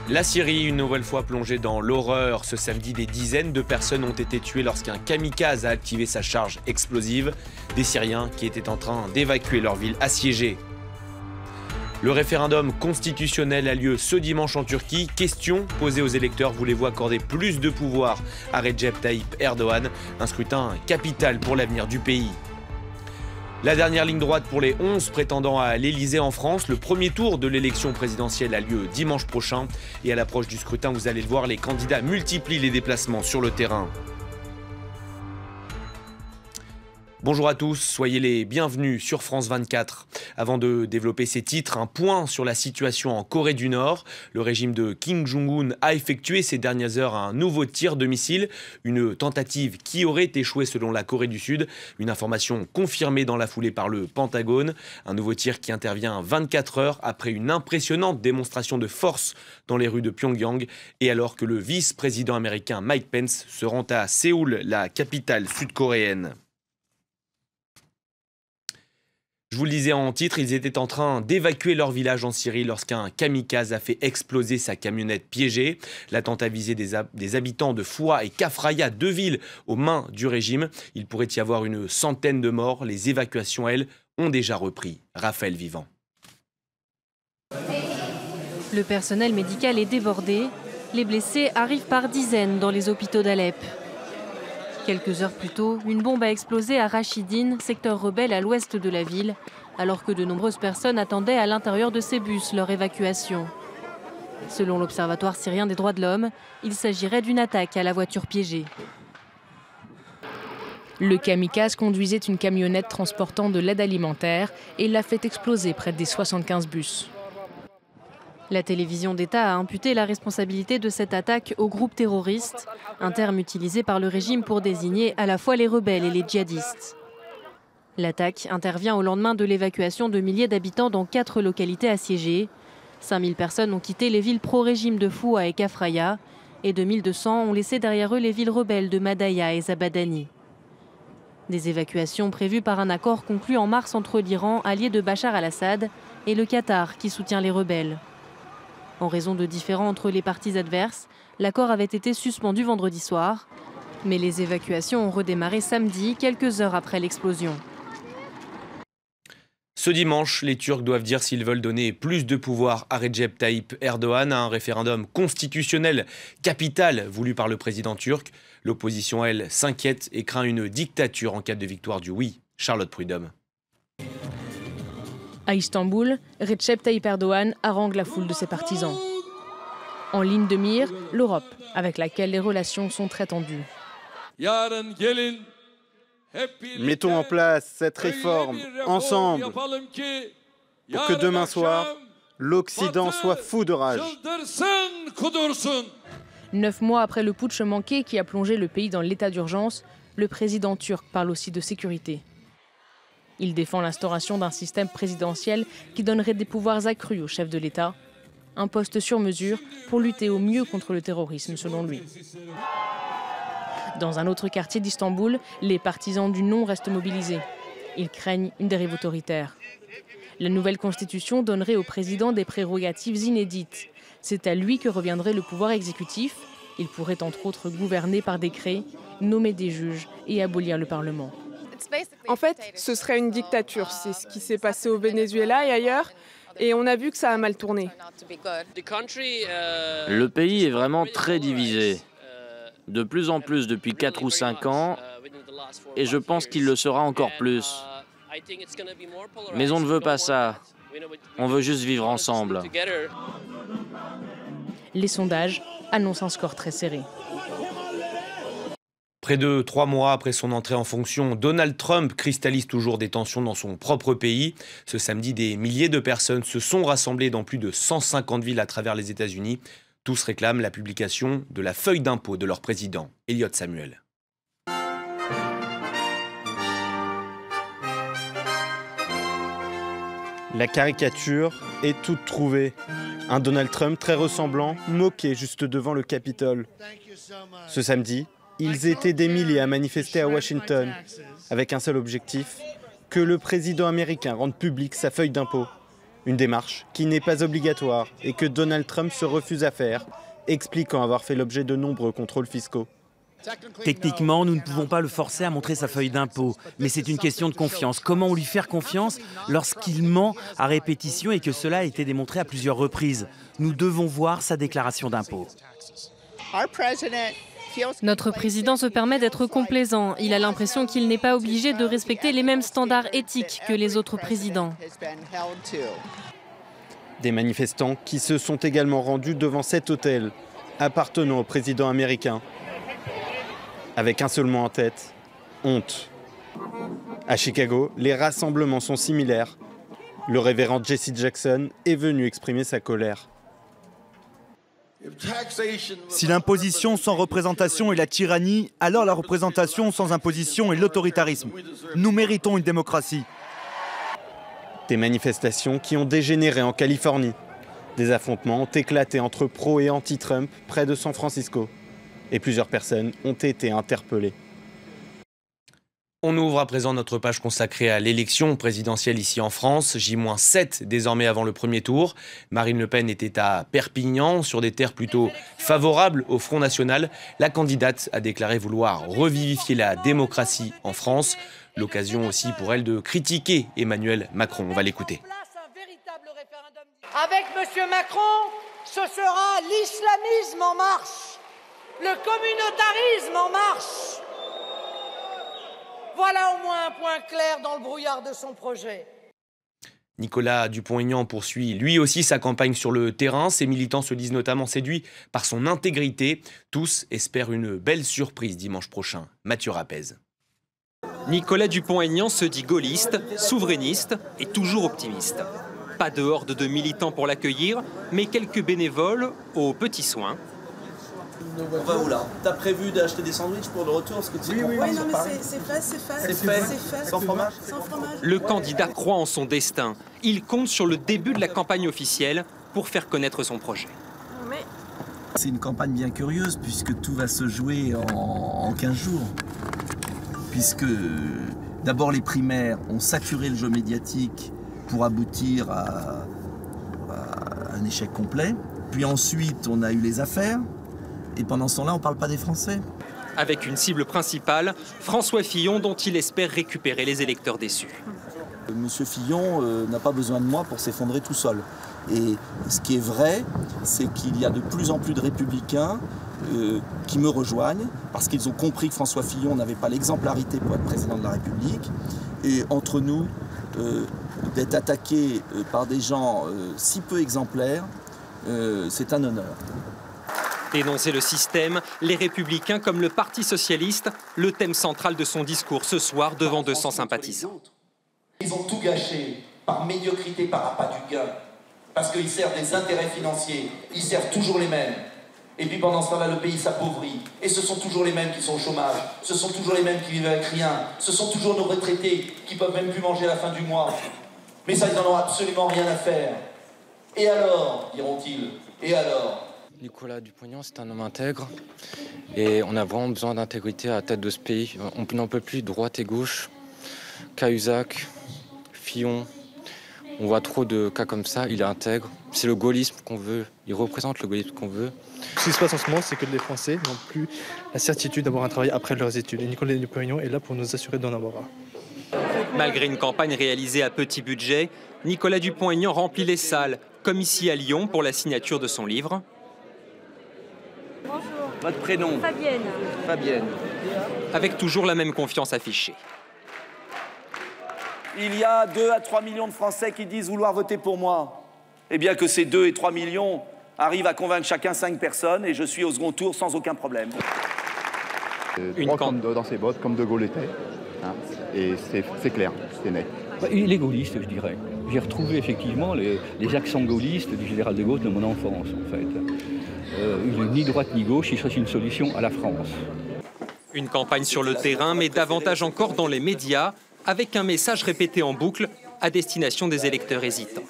La Syrie, une nouvelle fois plongée dans l'horreur. Ce samedi, des dizaines de personnes ont été tuées lorsqu'un kamikaze a activé sa charge explosive. Des Syriens qui étaient en train d'évacuer leur ville assiégée. Le référendum constitutionnel a lieu ce dimanche en Turquie. Question posée aux électeurs, voulez-vous accorder plus de pouvoir à Recep Tayyip Erdogan? Un scrutin capital pour l'avenir du pays. La dernière ligne droite pour les 11 prétendants à l'Elysée en France. Le premier tour de l'élection présidentielle a lieu dimanche prochain. Et à l'approche du scrutin, vous allez le voir, les candidats multiplient les déplacements sur le terrain. Bonjour à tous, soyez les bienvenus sur France 24. Avant de développer ces titres, un point sur la situation en Corée du Nord. Le régime de Kim Jong-un a effectué ces dernières heures un nouveau tir de missile, une tentative qui aurait échoué selon la Corée du Sud. Une information confirmée dans la foulée par le Pentagone. Un nouveau tir qui intervient 24 heures après une impressionnante démonstration de force dans les rues de Pyongyang et alors que le vice-président américain Mike Pence se rend à Séoul, la capitale sud-coréenne. Je vous le disais en titre, ils étaient en train d'évacuer leur village en Syrie lorsqu'un kamikaze a fait exploser sa camionnette piégée. L'attentat visait des habitants de Foua et Kafraya, deux villes aux mains du régime. Il pourrait y avoir une centaine de morts. Les évacuations, elles, ont déjà repris. Raphaël Vivant. Le personnel médical est débordé. Les blessés arrivent par dizaines dans les hôpitaux d'Alep. Quelques heures plus tôt, une bombe a explosé à Rachidine, secteur rebelle à l'ouest de la ville, alors que de nombreuses personnes attendaient à l'intérieur de ces bus leur évacuation. Selon l'Observatoire syrien des droits de l'homme, il s'agirait d'une attaque à la voiture piégée. Le kamikaze conduisait une camionnette transportant de l'aide alimentaire et l'a fait exploser près des 75 bus. La télévision d'État a imputé la responsabilité de cette attaque au groupe terroriste, un terme utilisé par le régime pour désigner à la fois les rebelles et les djihadistes. L'attaque intervient au lendemain de l'évacuation de milliers d'habitants dans 4 localités assiégées. 5000 personnes ont quitté les villes pro-régime de Foua et Kafraya et 2200 ont laissé derrière eux les villes rebelles de Madaya et Zabadani. Des évacuations prévues par un accord conclu en mars entre l'Iran, allié de Bachar al-Assad, et le Qatar, qui soutient les rebelles. En raison de différends entre les parties adverses, l'accord avait été suspendu vendredi soir. Mais les évacuations ont redémarré samedi, quelques heures après l'explosion. Ce dimanche, les Turcs doivent dire s'ils veulent donner plus de pouvoir à Recep Tayyip Erdogan à un référendum constitutionnel capital voulu par le président turc. L'opposition, elle, s'inquiète et craint une dictature en cas de victoire du oui. Charlotte Prudhomme. À Istanbul, Recep Tayyip Erdogan harangue la foule de ses partisans. En ligne de mire, l'Europe, avec laquelle les relations sont très tendues. Mettons en place cette réforme ensemble pour que demain soir, l'Occident soit fou de rage. 9 mois après le putsch manqué qui a plongé le pays dans l'état d'urgence, le président turc parle aussi de sécurité. Il défend l'instauration d'un système présidentiel qui donnerait des pouvoirs accrus au chef de l'État, un poste sur mesure pour lutter au mieux contre le terrorisme, selon lui. Dans un autre quartier d'Istanbul, les partisans du non restent mobilisés. Ils craignent une dérive autoritaire. La nouvelle constitution donnerait au président des prérogatives inédites. C'est à lui que reviendrait le pouvoir exécutif. Il pourrait entre autres gouverner par décret, nommer des juges et abolir le Parlement. En fait, ce serait une dictature. C'est ce qui s'est passé au Venezuela et ailleurs. Et on a vu que ça a mal tourné. Le pays est vraiment très divisé. De plus en plus depuis 4 ou 5 ans. Et je pense qu'il le sera encore plus. Mais on ne veut pas ça. On veut juste vivre ensemble. Les sondages annoncent un score très serré. Près de 3 mois après son entrée en fonction, Donald Trump cristallise toujours des tensions dans son propre pays. Ce samedi, des milliers de personnes se sont rassemblées dans plus de 150 villes à travers les États-Unis. Tous réclament la publication de la feuille d'impôt de leur président, Elliott Samuel. La caricature est toute trouvée. Un Donald Trump très ressemblant, moqué juste devant le Capitole. Ce samedi, ils étaient des milliers à manifester à Washington, avec un seul objectif, que le président américain rende publique sa feuille d'impôt. Une démarche qui n'est pas obligatoire et que Donald Trump se refuse à faire, expliquant avoir fait l'objet de nombreux contrôles fiscaux. Techniquement, nous ne pouvons pas le forcer à montrer sa feuille d'impôt, mais c'est une question de confiance. Comment lui faire confiance lorsqu'il ment à répétition et que cela a été démontré à plusieurs reprises? Nous devons voir sa déclaration d'impôt. Notre président se permet d'être complaisant. Il a l'impression qu'il n'est pas obligé de respecter les mêmes standards éthiques que les autres présidents. Des manifestants qui se sont également rendus devant cet hôtel appartenant au président américain. Avec un seul mot en tête, honte. À Chicago, les rassemblements sont similaires. Le révérend Jesse Jackson est venu exprimer sa colère. Si l'imposition sans représentation est la tyrannie, alors la représentation sans imposition est l'autoritarisme. Nous méritons une démocratie. Des manifestations qui ont dégénéré en Californie. Des affrontements ont éclaté entre pro et anti-Trump près de San Francisco. Et plusieurs personnes ont été interpellées. On ouvre à présent notre page consacrée à l'élection présidentielle ici en France. J-7 désormais avant le premier tour. Marine Le Pen était à Perpignan, sur des terres plutôt favorables au Front National. La candidate a déclaré vouloir revivifier la démocratie en France. L'occasion aussi pour elle de critiquer Emmanuel Macron. On va l'écouter. Avec M. Macron, ce sera l'islamisme en marche, le communautarisme en marche. Voilà au moins un point clair dans le brouillard de son projet. Nicolas Dupont-Aignan poursuit lui aussi sa campagne sur le terrain. Ses militants se disent notamment séduits par son intégrité. Tous espèrent une belle surprise dimanche prochain. Mathieu Rapez. Nicolas Dupont-Aignan se dit gaulliste, souverainiste et toujours optimiste. Pas de horde de militants pour l'accueillir, mais quelques bénévoles aux petits soins. On va où là? T'as prévu d'acheter des sandwichs pour le retour? Parce que tu sais oui, non, mais c'est fait. Sans fromage? Sans fromage. Le candidat croit en son destin. Il compte sur le début de la campagne officielle pour faire connaître son projet. C'est une campagne bien curieuse puisque tout va se jouer en 15 jours. Puisque d'abord les primaires ont saturé le jeu médiatique pour aboutir à un échec complet. Puis ensuite, on a eu les affaires. Et pendant ce temps-là, on ne parle pas des Français. Avec une cible principale, François Fillon, dont il espère récupérer les électeurs déçus. Monsieur Fillon n'a pas besoin de moi pour s'effondrer tout seul. Et ce qui est vrai, c'est qu'il y a de plus en plus de républicains qui me rejoignent parce qu'ils ont compris que François Fillon n'avait pas l'exemplarité pour être président de la République. Et entre nous, d'être attaqué par des gens si peu exemplaires, c'est un honneur. Dénoncer le système, les Républicains comme le Parti socialiste, le thème central de son discours ce soir devant 200 sympathisants. Ils ont tout gâché par médiocrité, par appât du gain, parce qu'ils servent des intérêts financiers, ils servent toujours les mêmes. Et puis pendant ce temps-là, le pays s'appauvrit. Et ce sont toujours les mêmes qui sont au chômage, ce sont toujours les mêmes qui vivent avec rien, ce sont toujours nos retraités qui peuvent même plus manger à la fin du mois. Mais ça, ils n'en ont absolument rien à faire. Et alors, diront-ils, et alors? Nicolas Dupont-Aignan, c'est un homme intègre et on a vraiment besoin d'intégrité à la tête de ce pays. On n'en peut plus de droite et gauche. Cahuzac, Fillon, on voit trop de cas comme ça, il est intègre. C'est le gaullisme qu'on veut, il représente le gaullisme qu'on veut. Ce qui se passe en ce moment, c'est que les Français n'ont plus la certitude d'avoir un travail après leurs études. Et Nicolas Dupont-Aignan est là pour nous assurer d'en avoir un. Malgré une campagne réalisée à petit budget, Nicolas Dupont-Aignan remplit les salles, comme ici à Lyon pour la signature de son livre. Bonjour. Votre prénom? Fabienne. Fabienne. Avec toujours la même confiance affichée. Il y a 2 à 3 millions de Français qui disent vouloir voter pour moi. Eh bien que ces 2 et 3 millions arrivent à convaincre chacun 5 personnes et je suis au second tour sans aucun problème. Droit comme dans ses bottes, comme De Gaulle était. Hein, et c'est clair, c'est net. Il est gaulliste, je dirais. J'ai retrouvé effectivement les accents gaullistes du général de Gaulle de mon enfance, en fait. Il n'est ni droite ni gauche, il cherche une solution à la France. Une campagne sur le terrain, mais davantage encore dans les médias, avec un message répété en boucle à destination des électeurs hésitants.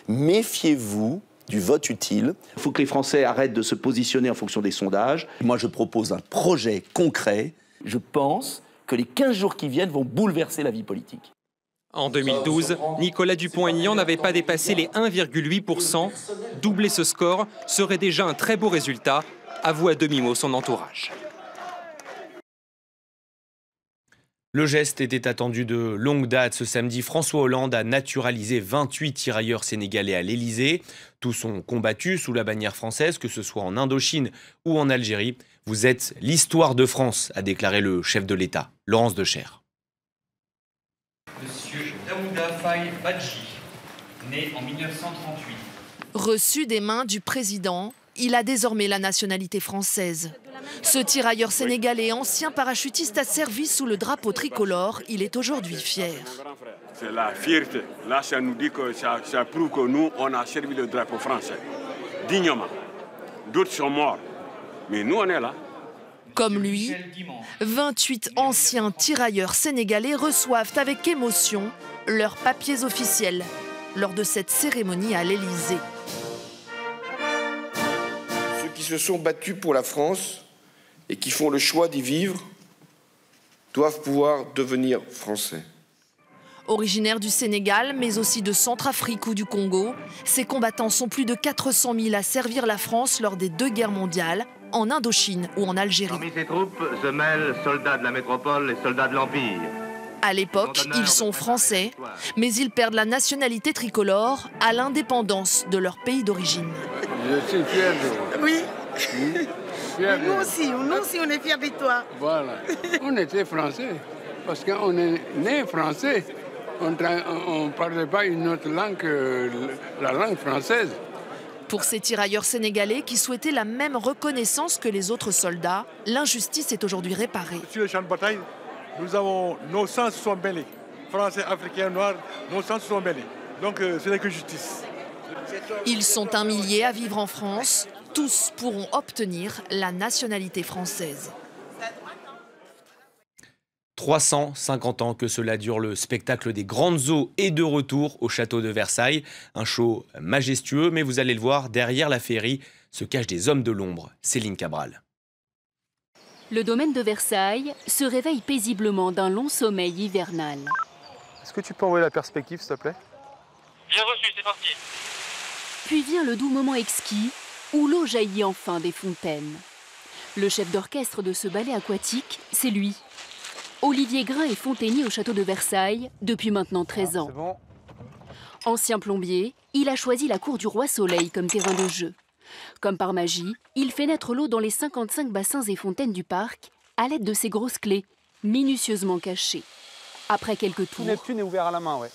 Méfiez-vous du vote utile. Il faut que les Français arrêtent de se positionner en fonction des sondages. Moi, je propose un projet concret. Je pense que les 15 jours qui viennent vont bouleverser la vie politique. En 2012, Nicolas Dupont-Aignan n'avait pas dépassé les 1,8%. Doubler ce score serait déjà un très beau résultat, avoue à demi-mot son entourage. Le geste était attendu de longue date. Ce samedi, François Hollande a naturalisé 28 tirailleurs sénégalais à l'Elysée. Tous ont combattu sous la bannière française, que ce soit en Indochine ou en Algérie. Vous êtes l'histoire de France, a déclaré le chef de l'État, Laurence Dechaire. Monsieur Daouda Faye Badji, né en 1938. Reçu des mains du président, il a désormais la nationalité française. Ce tirailleur sénégalais, ancien parachutiste, a servi sous le drapeau tricolore. Il est aujourd'hui fier. C'est la fierté. Là, ça nous dit que ça prouve que nous, on a servi le drapeau français. Dignement. D'autres sont morts. Mais nous, on est là. Comme lui, 28 anciens tirailleurs sénégalais reçoivent avec émotion leurs papiers officiels lors de cette cérémonie à l'Élysée. Ceux qui se sont battus pour la France et qui font le choix d'y vivre doivent pouvoir devenir français. Originaires du Sénégal, mais aussi de Centrafrique ou du Congo, ces combattants sont plus de 400 000 à servir la France lors des 2 guerres mondiales, en Indochine ou en Algérie. Parmi ces troupes se mêlent soldats de la métropole et soldats de l'Empire. À l'époque, ils sont français, mais ils perdent la nationalité tricolore à l'indépendance de leur pays d'origine. Je suis fier de vous. Oui. Nous aussi, on est fiers de toi. Voilà. On était français, parce qu'on est né français. On ne parlait pas une autre langue que la langue française. Pour ces tirailleurs sénégalais qui souhaitaient la même reconnaissance que les autres soldats, l'injustice est aujourd'hui réparée. Sur le champ de bataille, nos sangs se sont mêlés. Français, Africains, Noirs, nos sangs se sont mêlés. Donc ce n'est que justice. Ils sont 1 millier à vivre en France. Tous pourront obtenir la nationalité française. 350 ans que cela dure, le spectacle des grandes eaux est de retour au château de Versailles. Un show majestueux, mais vous allez le voir, derrière la féerie se cachent des hommes de l'ombre. Céline Cabral. Le domaine de Versailles se réveille paisiblement d'un long sommeil hivernal. Est-ce que tu peux envoyer la perspective, s'il te plaît? Bien reçu, c'est parti. Puis vient le doux moment exquis où l'eau jaillit enfin des fontaines. Le chef d'orchestre de ce ballet aquatique, c'est lui. Olivier Grain est fontainier au château de Versailles depuis maintenant 13 ans. Bon. Ancien plombier, il a choisi la cour du Roi Soleil comme terrain de jeu. Comme par magie, il fait naître l'eau dans les 55 bassins et fontaines du parc à l'aide de ses grosses clés, minutieusement cachées. Après quelques tours, Neptune est ouvert à la main, ouais.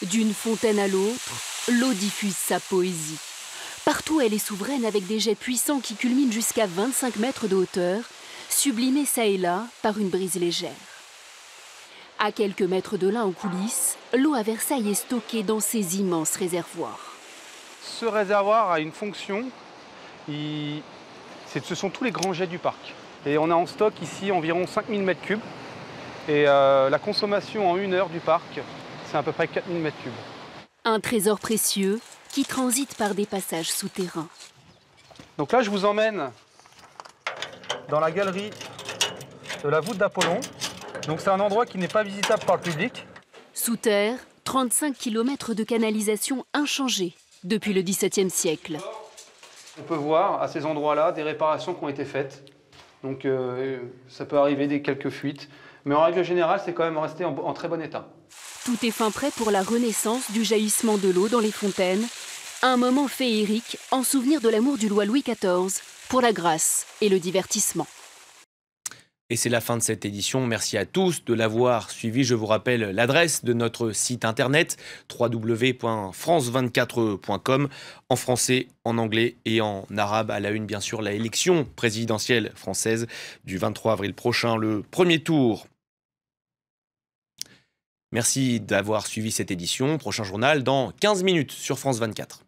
D'une fontaine à l'autre, l'eau diffuse sa poésie. Partout, elle est souveraine avec des jets puissants qui culminent jusqu'à 25 mètres de hauteur, sublimés çà et là par une brise légère. À quelques mètres de là en coulisses, l'eau à Versailles est stockée dans ces immenses réservoirs. Ce réservoir a une fonction, ce sont tous les grands jets du parc. Et on a en stock ici environ 5000 m3. Et la consommation en 1 heure du parc, c'est à peu près 4000 m3. Un trésor précieux qui transite par des passages souterrains. Donc là, je vous emmène dans la galerie de la voûte d'Apollon. Donc c'est un endroit qui n'est pas visitable par le public. Sous terre, 35 km de canalisation inchangée depuis le XVIIe siècle. On peut voir à ces endroits-là des réparations qui ont été faites. Donc ça peut arriver des quelques fuites. Mais en règle générale, c'est quand même resté en très bon état. Tout est fin prêt pour la renaissance du jaillissement de l'eau dans les fontaines. Un moment féerique en souvenir de l'amour du roi Louis XIV pour la grâce et le divertissement. Et c'est la fin de cette édition. Merci à tous de l'avoir suivi. Je vous rappelle l'adresse de notre site internet www.france24.com en français, en anglais et en arabe. À la une, bien sûr, l'élection présidentielle française du 23 avril prochain, le premier tour. Merci d'avoir suivi cette édition. Prochain journal dans 15 minutes sur France 24.